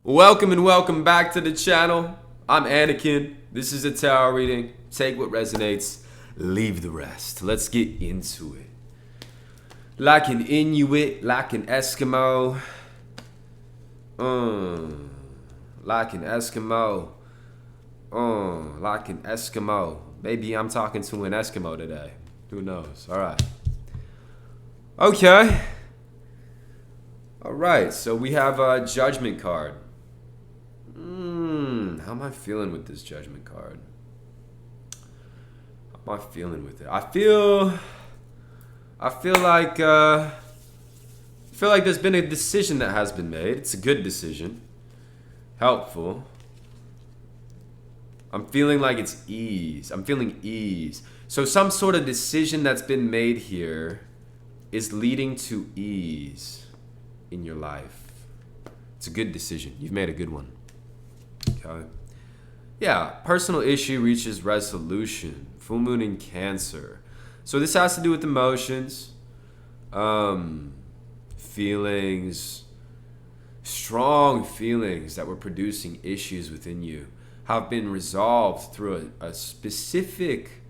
Welcome and welcome back to the channel. I'm Anakin. This is a tarot reading. Take what resonates, leave the rest. Let's get into it. Like an Inuit, like an Eskimo. Like an Eskimo. Like an Eskimo. Maybe I'm talking to an Eskimo today. Who knows? Alright. Okay. Alright, so we have a Judgment card. How am I feeling with this Judgment card? How am I feeling with it? I feel like there's been a decision that has been made. It's a good decision. Helpful. I'm feeling like it's ease. I'm feeling ease. So some sort of decision that's been made here is leading to ease in your life. It's a good decision. You've made a good one. Okay. Yeah, personal issue reaches resolution. Full moon in Cancer. So this has to do with emotions, feelings, strong feelings that were producing issues within you have been resolved through a specific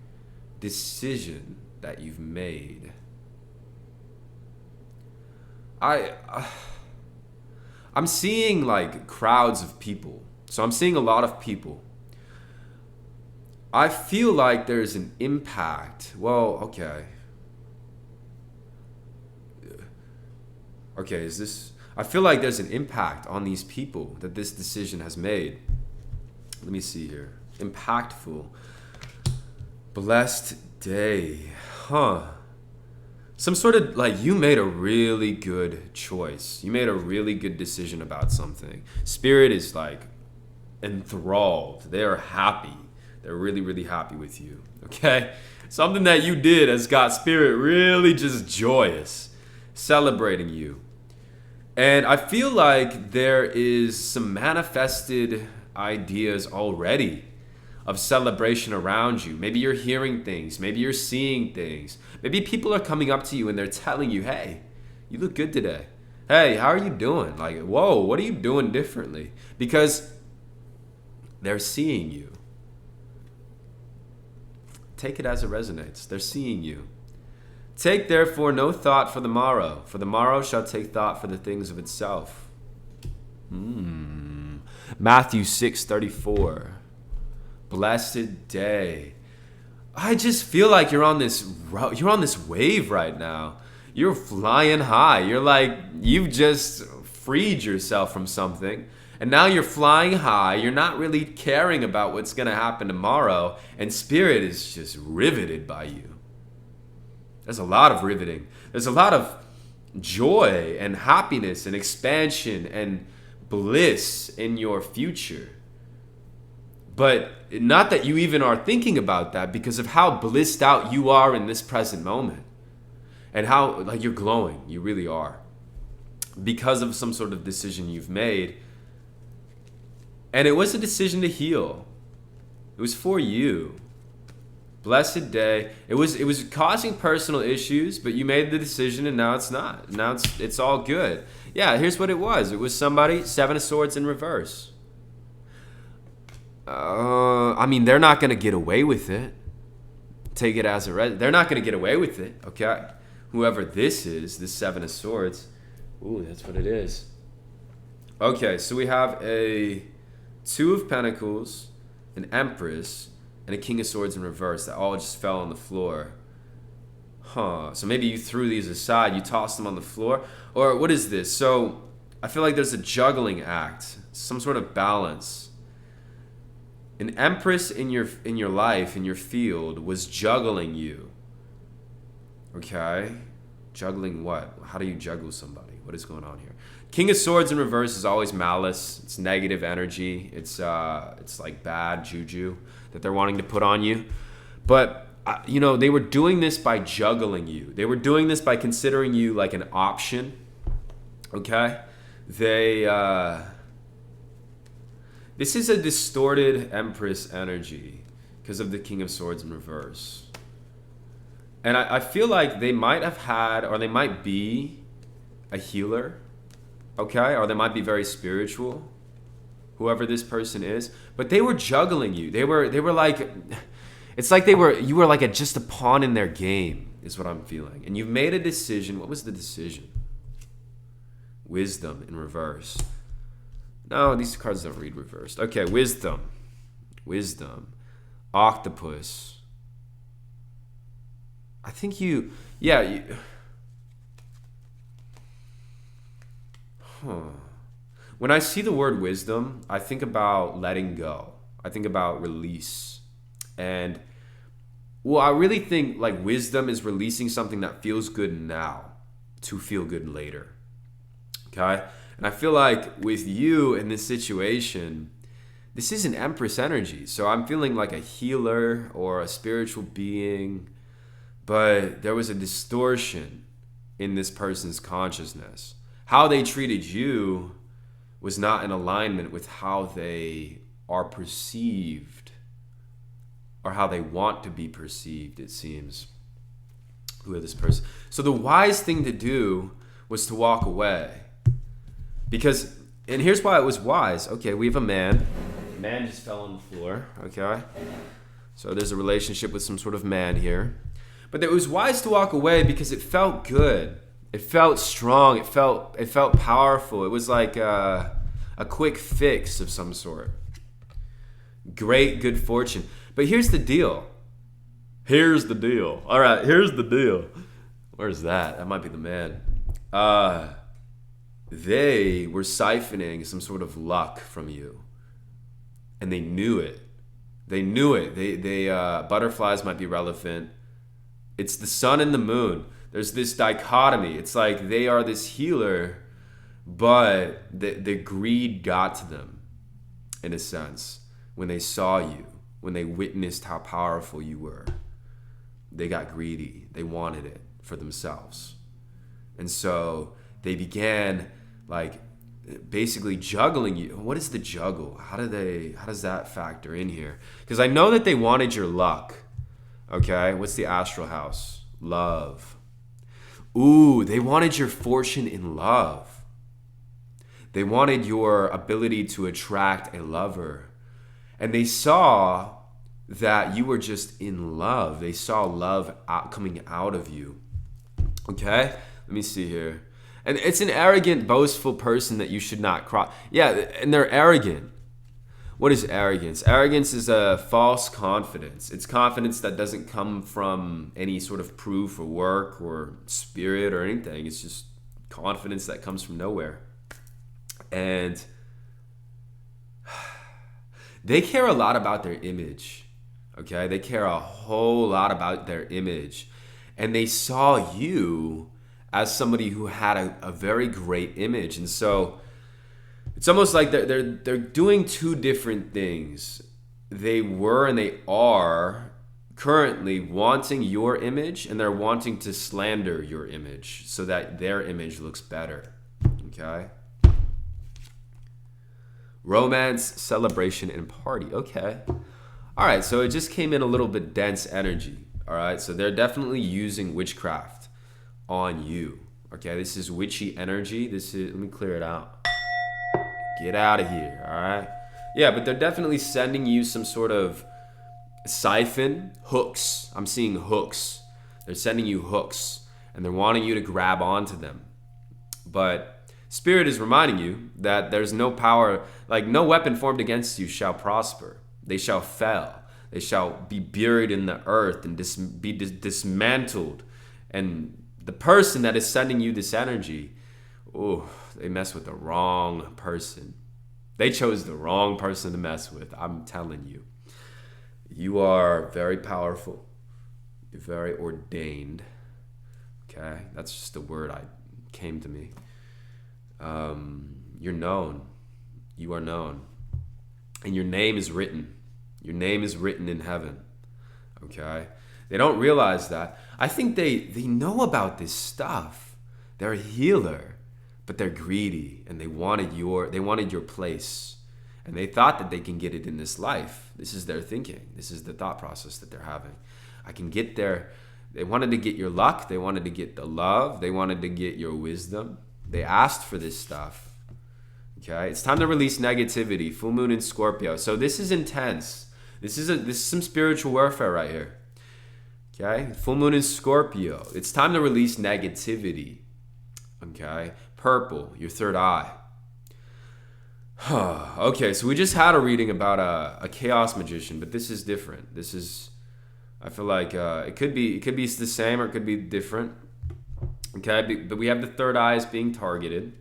decision that you've made. I'm seeing like crowds of people. So I'm seeing a lot of people. I feel like there's an impact. Well, okay. Okay, is this... I feel like there's an impact on these people that this decision has made. Let me see here. Impactful. Blessed day. Huh. Some sort of, like, you made a really good choice. You made a really good decision about something. Spirit is, like, enthralled. They are happy. They're really, really happy with you. Okay? Something that you did has got Spirit really just joyous. Celebrating you. And I feel like there is some manifested ideas already of celebration around you. Maybe you're hearing things. Maybe you're seeing things. Maybe people are coming up to you and they're telling you, hey, you look good today. Hey, how are you doing? Like, whoa, what are you doing differently? Because they're seeing you. Take it as it resonates. They're seeing you. Take therefore no thought for the morrow shall take thought for the things of itself. Matthew 6:34. Blessed day. I just feel like you're on this wave right now. You're flying high. You're like, you've just freed yourself from something. And now you're flying high. You're not really caring about what's going to happen tomorrow. And Spirit is just riveted by you. There's a lot of riveting. There's a lot of joy and happiness and expansion and bliss in your future. But not that you even are thinking about that because of how blissed out you are in this present moment. And how like you're glowing. You really are. Because of some sort of decision you've made. And it was a decision to heal. It was for you. Blessed day. It was causing personal issues, but you made the decision and now it's not. Now it's all good. Yeah, here's what it was. It was somebody, 7 of Swords in reverse. I mean, they're not going to get away with it. Take it as a they're not going to get away with it, okay? Whoever this is, this 7 of Swords. Ooh, that's what it is. Okay, so we have a 2 of Pentacles, an Empress, and a King of Swords in reverse that all just fell on the floor. Huh. So maybe you threw these aside, you tossed them on the floor. Or what is this? So I feel like there's a juggling act, some sort of balance. An Empress in your life, in your field, was juggling you. Okay? Juggling what? How do you juggle somebody? What is going on here? King of Swords in reverse is always malice. It's negative energy. It's like bad juju that they're wanting to put on you. But, you know, they were doing this by juggling you. They were doing this by considering you like an option. Okay? This is a distorted Empress energy because of the King of Swords in reverse. And I feel like they might have had, or they might be a healer, okay? Or they might be very spiritual. whoever this person is, but they were juggling you. They were like, it's like you were like just a pawn in their game, is what I'm feeling. And you've made a decision. What was the decision? Wisdom in reverse. No, these cards don't read reversed. Okay, wisdom. Octopus. I think When I see the word wisdom, I think about letting go. I think about release. And well, I really think like wisdom is releasing something that feels good now to feel good later. Okay? And I feel like with you in this situation, this is an Empress energy. So I'm feeling like a healer or a spiritual being, but there was a distortion in this person's consciousness. How they treated you was not in alignment with how they are perceived or how they want to be perceived, it seems. Who is this person? So the wise thing to do was to walk away. Because, and here's why it was wise. Okay, we have a man. The man just fell on the floor, okay? So there's a relationship with some sort of man here. But it was wise to walk away because it felt good. It felt strong. It felt powerful. It was like a quick fix of some sort. Great good fortune. But here's the deal. All right, here's the deal. Where's that? That might be the man. They were siphoning some sort of luck from you. And they knew it. They butterflies might be relevant. It's the sun and the moon. There's this dichotomy. It's like they are this healer, but the greed got to them, in a sense, when they saw you, when they witnessed how powerful you were. They got greedy. They wanted it for themselves. And so they began like basically juggling you. What is the juggle? How does that factor in here? Because I know that they wanted your luck. Okay, what's the astral house? Love. Ooh, they wanted your fortune in love. They wanted your ability to attract a lover. And they saw that you were just in love. They saw love coming out of you. Okay, let me see here. And it's an arrogant, boastful person that you should not cross. Yeah, and they're arrogant. What is arrogance? Arrogance is a false confidence. It's confidence that doesn't come from any sort of proof or work or spirit or anything. It's just confidence that comes from nowhere. And they care a lot about their image. Okay? They care a whole lot about their image. And they saw you as somebody who had a very great image. And so it's almost like they're doing two different things. They were and they are currently wanting your image, and they're wanting to slander your image so that their image looks better. Okay? Romance, celebration, and party. Okay. All right, so it just came in a little bit dense energy. All right, so they're definitely using witchcraft on you. Okay, this is witchy energy. Let me clear it out. Get out of here, all right? Yeah, but they're definitely sending you some sort of siphon, hooks. I'm seeing hooks. They're sending you hooks, and they're wanting you to grab onto them. But Spirit is reminding you that there's no power, like no weapon formed against you shall prosper. They shall fail. They shall be buried in the earth and be dismantled. And the person that is sending you this energy, they mess with the wrong person. They chose the wrong person to mess with. I'm telling you. You are very powerful. You're very ordained. Okay? That's just the word that came to me. You're known. You are known. And your name is written. Your name is written in heaven. Okay? They don't realize that. I think they know about this stuff. They're a healer, but they're greedy, and they wanted your place. And they thought that they can get it in this life. This is their thinking. This is the thought process that they're having. I can get there. They wanted to get your luck. They wanted to get the love. They wanted to get your wisdom. They asked for this stuff. Okay, it's time to release negativity. Full moon in Scorpio. So this is intense. This is some spiritual warfare right here. Okay, full moon in Scorpio. It's time to release negativity. Okay, purple, your third eye. Okay, so we just had a reading about a chaos magician, but this is different. This is, I feel like it could be the same or it could be different. Okay, but we have the third eye as being targeted.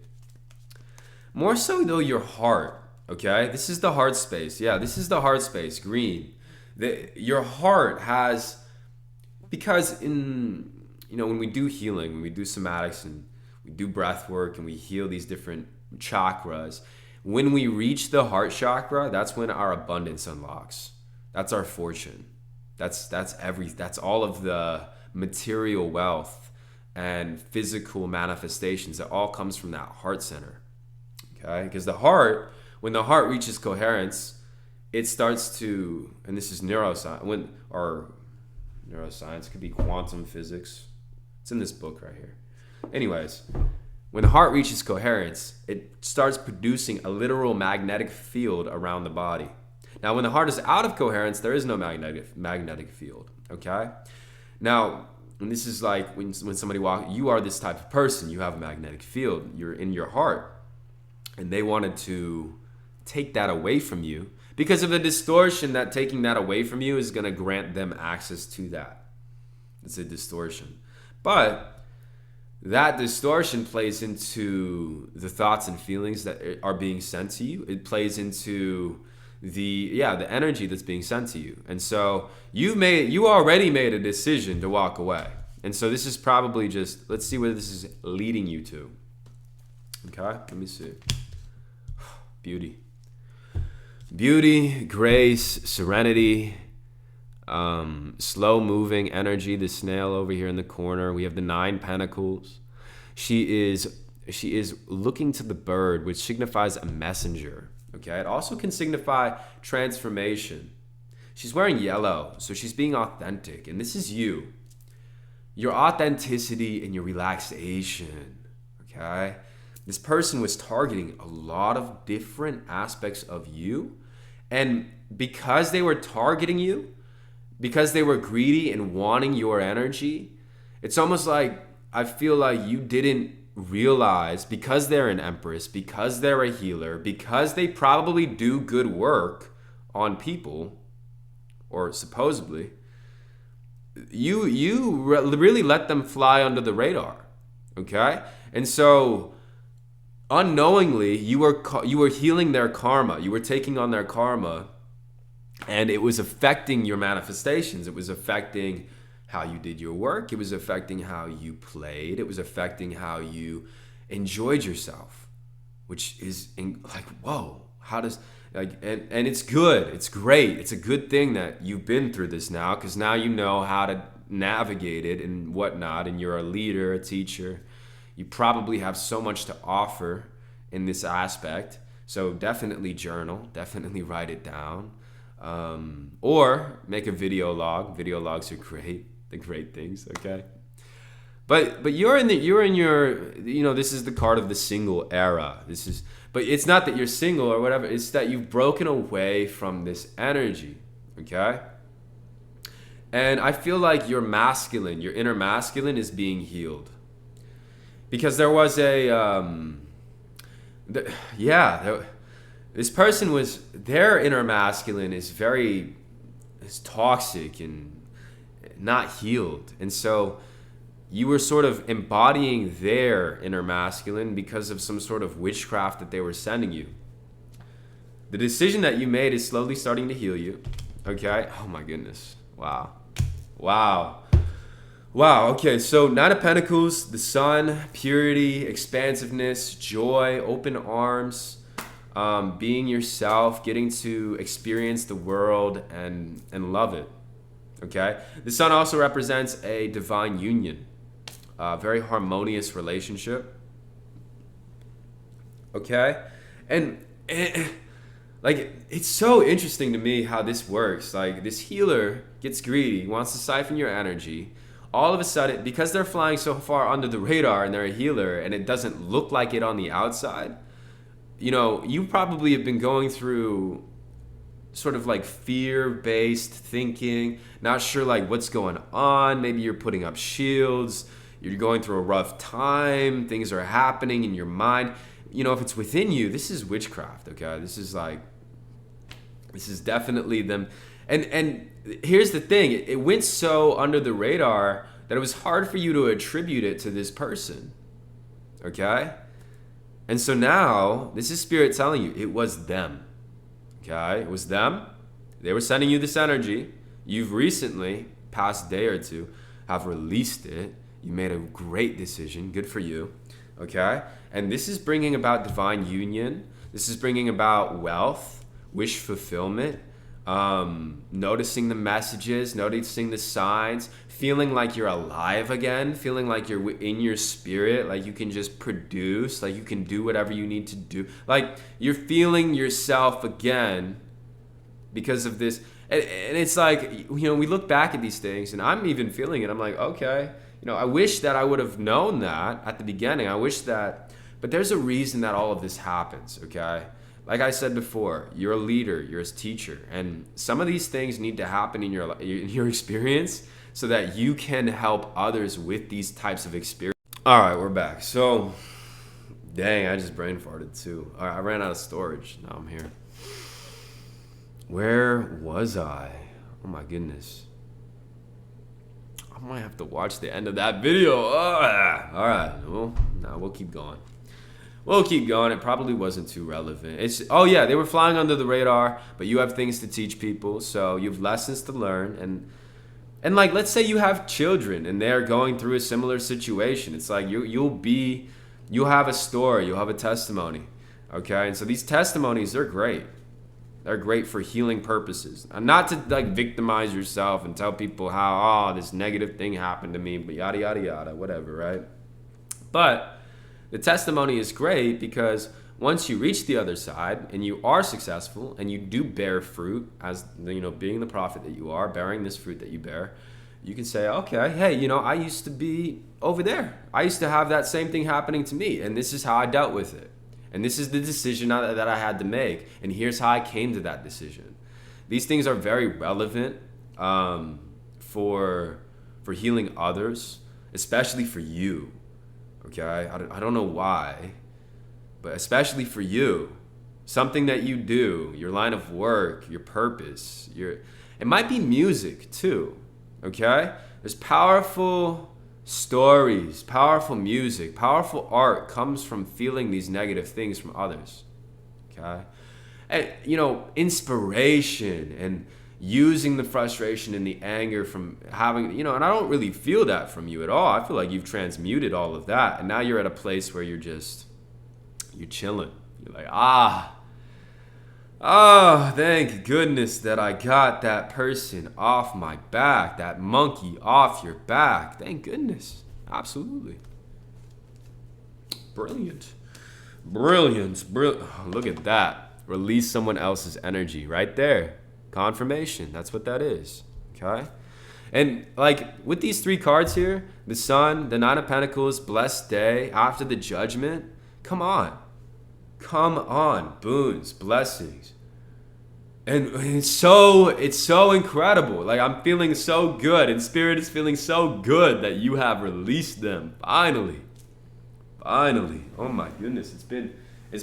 More so though, your heart. Okay, this is the heart space. Yeah, this is the heart space. Green. Your heart has, because in, you know, when we do healing, when we do somatics and we do breath work and we heal these different chakras, when we reach the heart chakra, that's when our abundance unlocks. That's our fortune. That's all of the material wealth and physical manifestations. That all comes from that heart center. Okay? Because the heart, when the heart reaches coherence, it starts to, and this is neuroscience, neuroscience, could be quantum physics. It's in this book right here. Anyways, when the heart reaches coherence, it starts producing a literal magnetic field around the body. Now, when the heart is out of coherence, there is no magnetic field, okay? Now, and this is like when somebody walks, you are this type of person, you have a magnetic field, you're in your heart, and they wanted to take that away from you because of the distortion that taking that away from you is going to grant them access to that. It's a distortion. But that distortion plays into the thoughts and feelings that are being sent to you. It plays into the energy that's being sent to you. And so you already made a decision to walk away. And so this is probably just, let's see where this is leading you to. Okay, let me see. Beauty. Beauty, grace, serenity, slow moving energy. The snail over here in the corner. We have the 9 pentacles. She is looking to the bird, which signifies a messenger. Okay, it also can signify transformation. She's wearing yellow, so she's being authentic, and this is you. Your authenticity and your relaxation. Okay, this person was targeting a lot of different aspects of you, and because they were targeting you, because they were greedy and wanting your energy, it's almost like I feel like you didn't realize, because they're an empress, because they're a healer, because they probably do good work on people, or supposedly, you really let them fly under the radar, okay? And so unknowingly, you were healing their karma, you were taking on their karma, and it was affecting your manifestations. It was affecting how you did your work. It was affecting how you played. It was affecting how you enjoyed yourself, which is like, whoa, how does, like, and it's good. It's great. It's a good thing that you've been through this now, because now you know how to navigate it and whatnot, and you're a leader, a teacher. You probably have so much to offer in this aspect. So definitely journal, definitely write it down. Or make a video log. Video logs are great. They're great things, okay? But you're in your, you know, this is the card of the single era. But it's not that you're single or whatever. It's that you've broken away from this energy, okay? And I feel like your masculine, your inner masculine is being healed. Because there was this person was, their inner masculine is toxic and not healed. And so you were sort of embodying their inner masculine because of some sort of witchcraft that they were sending you. The decision that you made is slowly starting to heal you. Okay? Oh my goodness. Wow. Okay, so 9 of Pentacles, the sun, purity, expansiveness, joy, open arms, being yourself, getting to experience the world and love it. Okay? The sun also represents a divine union, a very harmonious relationship. Okay? And like, it's so interesting to me how this works. Like, this healer gets greedy, wants to siphon your energy. All of a sudden, because they're flying so far under the radar and they're a healer and it doesn't look like it on the outside, you probably have been going through sort of like fear-based thinking, not sure like what's going on. Maybe you're putting up shields, you're going through a rough time, things are happening in your mind. If it's within you, this is witchcraft, okay? This is definitely them. And here's the thing, it went so under the radar that it was hard for you to attribute it to this person, okay? And so now, this is Spirit telling you, it was them, okay? It was them. They were sending you this energy. You've recently, past day or two, have released it. You made a great decision. Good for you, okay? And this is bringing about divine union. This is bringing about wealth, wish fulfillment, noticing the messages, noticing the signs, feeling like you're alive again, feeling like you're in your spirit, like you can just produce, like you can do whatever you need to do. Like you're feeling yourself again because of this. And it's like, we look back at these things and I'm even feeling it. I'm like, okay, I wish that I would have known that at the beginning. I wish that, but there's a reason that all of this happens, okay? Like I said before, you're a leader, you're a teacher, and some of these things need to happen in your experience so that you can help others with these types of experience. All right, we're back. So, dang, I just brain farted too. All right, I ran out of storage. Now I'm here. Where was I? Oh my goodness. I might have to watch the end of that video. All right. Well, we'll keep going. We'll keep going. It probably wasn't too relevant. They were flying under the radar, but you have things to teach people, so you have lessons to learn. And like, let's say you have children and they're going through a similar situation. It's like you'll have a story, you'll have a testimony, okay? And so these testimonies, they're great. They're great for healing purposes. And not to like victimize yourself and tell people how, this negative thing happened to me, but yada, yada, yada, whatever, right? But the testimony is great because once you reach the other side and you are successful and you do bear fruit, as being the prophet that you are, bearing this fruit that you bear, you can say, okay, hey, I used to be over there. I used to have that same thing happening to me, and this is how I dealt with it. And this is the decision that I had to make, and here's how I came to that decision. These things are very relevant for healing others, especially for you. Okay, I don't know why, but especially for you, something that you do, your line of work, your purpose, it might be music too, okay? There's powerful stories, powerful music, powerful art comes from feeling these negative things from others, okay? And, inspiration and using the frustration and the anger from having, and I don't really feel that from you at all. I feel like you've transmuted all of that. And now you're at a place where you're chilling. You're like, thank goodness that I got that person off my back, that monkey off your back. Thank goodness. Absolutely. Brilliant. Look at that. Release someone else's energy right there. Confirmation, that's what that is, okay? And like with these three cards here, the Sun, the Nine of Pentacles, blessed day, after the Judgment, come on, boons, blessings. And it's so incredible. Like I'm feeling so good, and Spirit is feeling so good that you have released them, finally. Oh my goodness, it's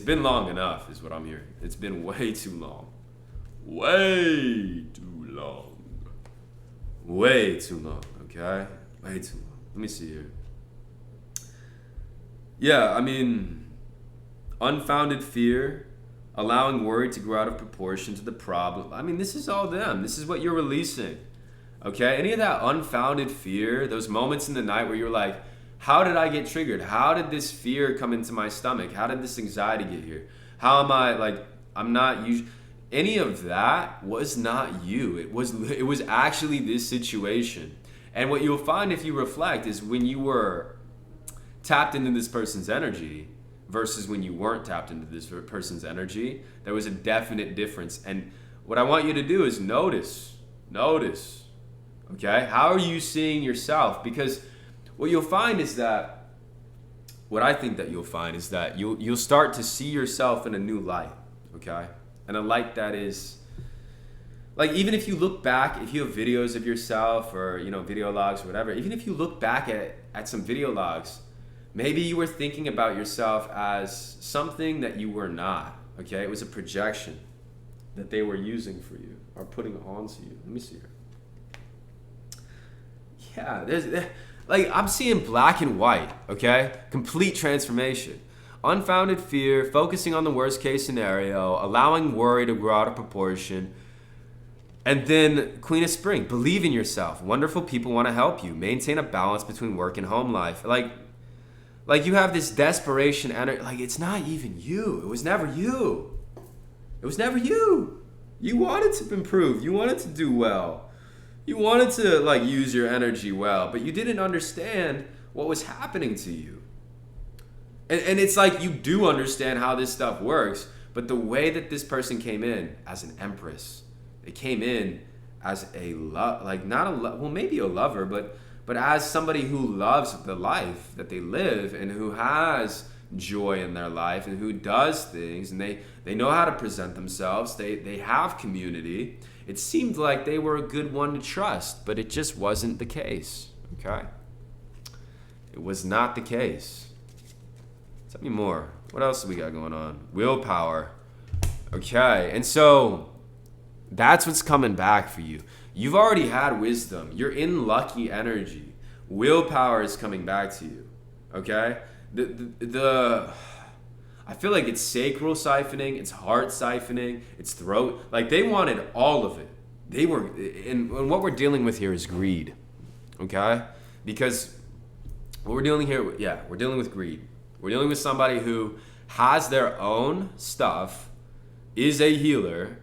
been long enough is what I'm hearing. It's been way too long. Way too long, okay? Way too long. Let me see here. Yeah, unfounded fear, allowing worry to grow out of proportion to the problem. This is all them. This is what you're releasing, okay? Any of that unfounded fear, those moments in the night where you're like, how did I get triggered? How did this fear come into my stomach? How did this anxiety get here? How am I, I'm not usually... Any of that was not you. It was actually this situation. And what you'll find if you reflect is when you were tapped into this person's energy versus when you weren't tapped into this person's energy, there was a definite difference. And what I want you to do is notice, okay? How are you seeing yourself? Because what you'll find is that what I think that you'll find is that you'll start to see yourself in a new light, okay? And a light that is like, even if you look back, if you have videos of yourself or, video logs or whatever, even if you look back at some video logs, maybe you were thinking about yourself as something that you were not, okay? It was a projection that they were using for you or putting onto you. Let me see here. Yeah, I'm seeing black and white, okay? Complete transformation. Unfounded fear, focusing on the worst case scenario, allowing worry to grow out of proportion. And then Queen of Spring, believe in yourself. Wonderful people want to help you. Maintain a balance between work and home life. Like you have this desperation energy. Like, it's not even you. It was never you. It was never you. You wanted to improve. You wanted to do well. You wanted to use your energy well, but you didn't understand what was happening to you. And it's like you do understand how this stuff works, but the way that this person came in as an empress, they came in as maybe a lover, but as somebody who loves the life that they live and who has joy in their life and who does things, and they know how to present themselves. They have community. It seemed like they were a good one to trust, but it just wasn't the case, okay? It was not the case. Tell me more. What else do we got going on? Willpower. Okay, and so that's what's coming back for you. You've already had wisdom. You're in lucky energy. Willpower is coming back to you, okay? I feel like it's sacral siphoning, it's heart siphoning, it's throat. Like, they wanted all of it. And what we're dealing with here is greed, okay? Because what we're dealing here, we're dealing with greed. We're dealing with somebody who has their own stuff, is a healer,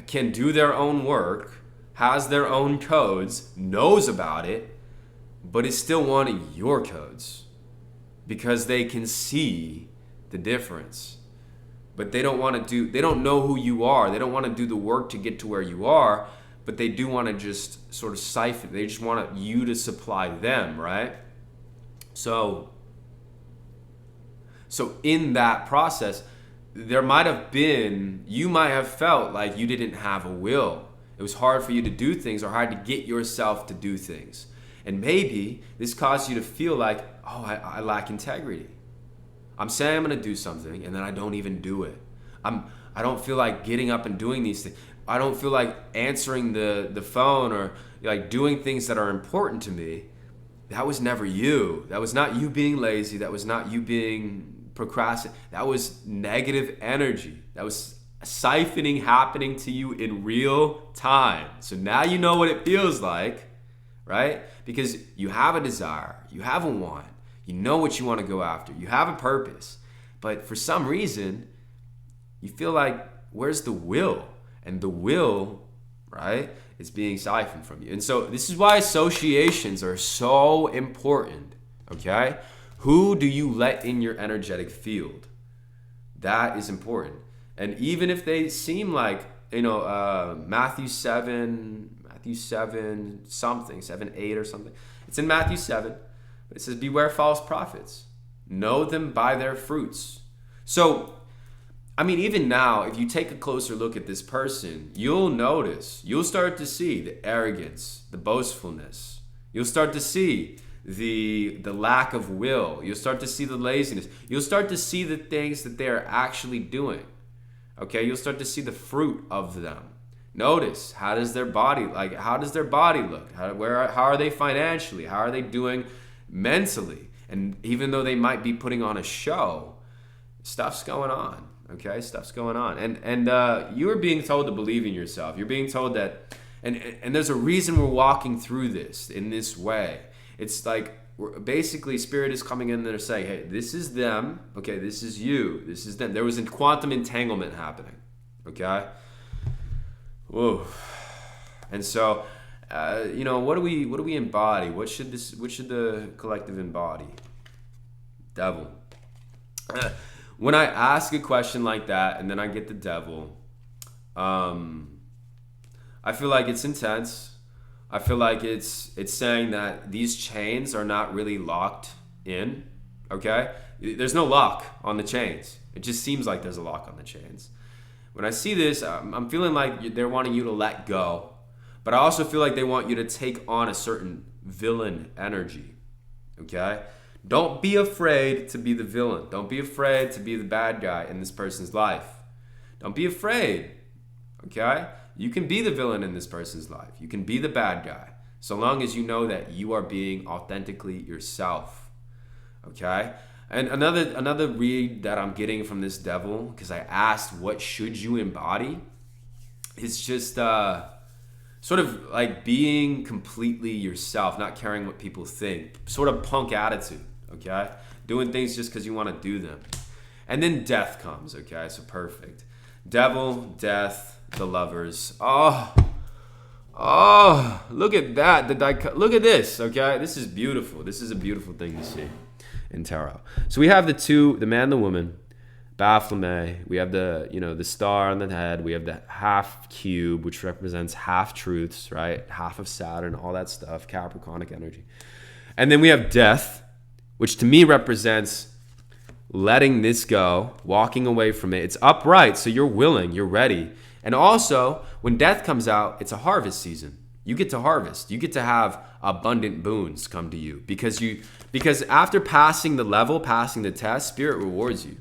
can do their own work, has their own codes, knows about it, but is still wanting your codes because they can see the difference. But they don't know who you are. They don't want to do the work to get to where you are, but they do want to just sort of siphon. They just want you to supply them, right? So in that process, you might have felt like you didn't have a will. It was hard for you to do things or hard to get yourself to do things. And maybe this caused you to feel like, I lack integrity. I'm saying I'm going to do something and then I don't even do it. I don't feel like getting up and doing these things. I don't feel like answering the phone or like doing things that are important to me. That was never you. That was not you being lazy. That was not you being procrastinating. That was negative energy. That was siphoning happening to you in real time. So now you know what it feels like, right? Because you have a desire, you have a want, you know what you want to go after, you have a purpose, but for some reason, you feel like, where's the will? And the will, right, is being siphoned from you. And so this is why associations are so important, okay? Who do you let in your energetic field? That is important. And even if they seem like, Matthew 7 something, 7:8 or something. It's in Matthew 7. It says, beware false prophets. Know them by their fruits. So, even now, if you take a closer look at this person, you'll start to see the arrogance, the boastfulness. You'll start to see the lack of will. You'll start to see the laziness. You'll start to see the things that they're actually doing. Okay, you'll start to see the fruit of them. Notice, how does their body look? How are they financially? How are they doing mentally? And even though they might be putting on a show, stuff's going on. Okay, stuff's going on. And you are being told to believe in yourself. You're being told that, and there's a reason we're walking through this in this way. It's like, basically, Spirit is coming in there saying, hey, this is them. Okay, this is you. This is them. There was a quantum entanglement happening. Okay? Whoa. And so, what do we embody? What should the collective embody? Devil. When I ask a question like that and then I get the devil, I feel like it's intense. I feel like it's saying that these chains are not really locked in, okay? There's no lock on the chains. It just seems like there's a lock on the chains. When I see this, I'm feeling like they're wanting you to let go. But I also feel like they want you to take on a certain villain energy. Okay? Don't be afraid to be the villain. Don't be afraid to be the bad guy in this person's life. Don't be afraid. Okay? You can be the villain in this person's life. You can be the bad guy. So long as you know that you are being authentically yourself. Okay? And another read that I'm getting from this devil, because I asked what should you embody, is just sort of like being completely yourself, not caring what people think. Sort of punk attitude, okay? Doing things just because you want to do them. And then death comes, okay? So perfect. Devil, death, the lovers. Oh, look at that. Look at this, okay? This is beautiful. This is a beautiful thing to see in tarot. So we have the man, the woman, Baphomet. We have the star on the head. We have the half cube, which represents half truths, right? Half of Saturn, all that stuff, Capricornic energy. And then we have death, which to me represents letting this go, walking away from it. It's upright, so you're willing, you're ready. And also, when death comes out, it's a harvest season. You get to harvest. You get to have abundant boons come to you because after passing the level, passing the test, Spirit rewards you.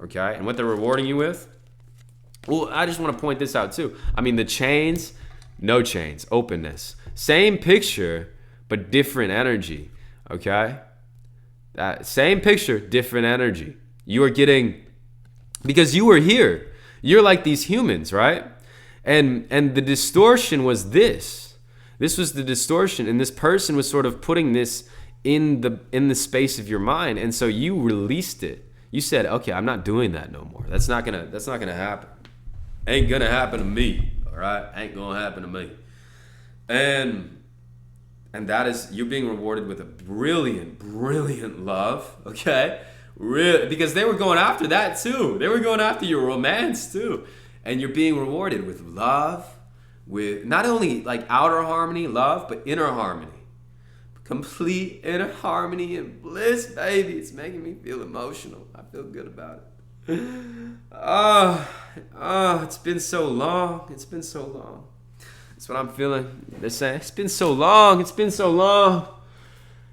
Okay? And what they're rewarding you with? Well, I just want to point this out too. I mean, the chains, no chains, openness. Same picture, but different energy. Okay? That same picture, different energy. You are getting, because you were here. You're like these humans, right? And the distortion was this. This was the distortion, and this person was sort of putting this in the space of your mind, and so you released it. You said, "Okay, I'm not doing that no more. That's not gonna happen. Ain't gonna happen to me. All right, ain't gonna happen to me." And that is, you're being rewarded with a brilliant love. Okay, really, because they were going after that too. They were going after your romance too. And you're being rewarded with love, with not only like outer harmony, love, but inner harmony. Complete inner harmony and bliss, baby. It's making me feel emotional. I feel good about it. It's been so long. It's been so long. That's what I'm feeling. They're saying, it's been so long. It's been so long.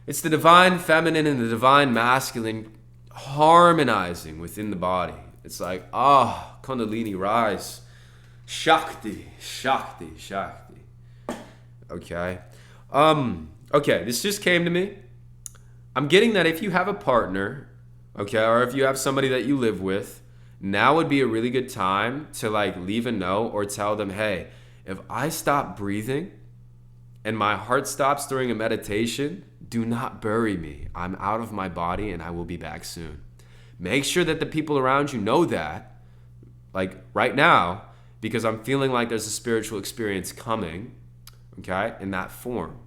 It's the divine feminine and the divine masculine harmonizing within the body. It's like, Kundalini rise. Shakti. Okay. Okay, this just came to me. I'm getting that if you have a partner, okay, or if you have somebody that you live with, now would be a really good time to like leave a note or tell them, hey, if I stop breathing and my heart stops during a meditation, do not bury me. I'm out of my body and I will be back soon. Make sure that the people around you know that, like right now, because I'm feeling like there's a spiritual experience coming, okay, in that form.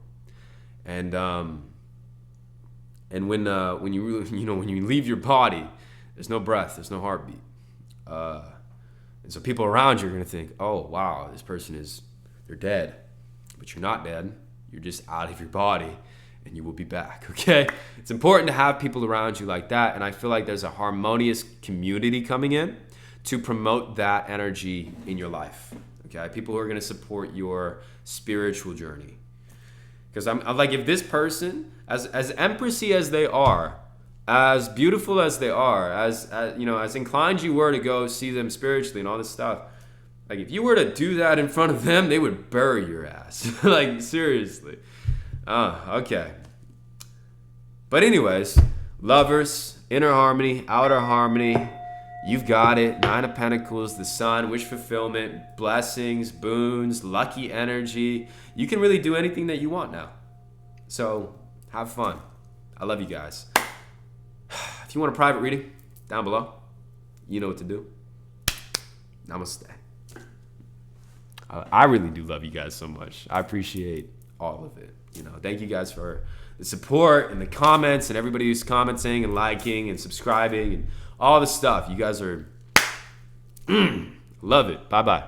And when you leave your body, there's no breath, there's no heartbeat. And so people around you are gonna think, oh wow, this person they're dead. But you're not dead, you're just out of your body. And you will be back, okay? It's important to have people around you like that, and I feel like there's a harmonious community coming in to promote that energy in your life, okay? People who are going to support your spiritual journey. Because I'm like, if this person, as empressy as they are, as beautiful as they are, as inclined you were to go see them spiritually and all this stuff, like if you were to do that in front of them, they would bury your ass. Like, seriously. Okay. But anyways, lovers, inner harmony, outer harmony, you've got it. 9 of Pentacles, the Sun, wish fulfillment, blessings, boons, lucky energy. You can really do anything that you want now. So have fun. I love you guys. If you want a private reading, down below, you know what to do. Namaste. I really do love you guys so much. I appreciate all of it. Thank you guys for the support and the comments and everybody who's commenting and liking and subscribing and all the stuff. You guys are love it. Bye-bye.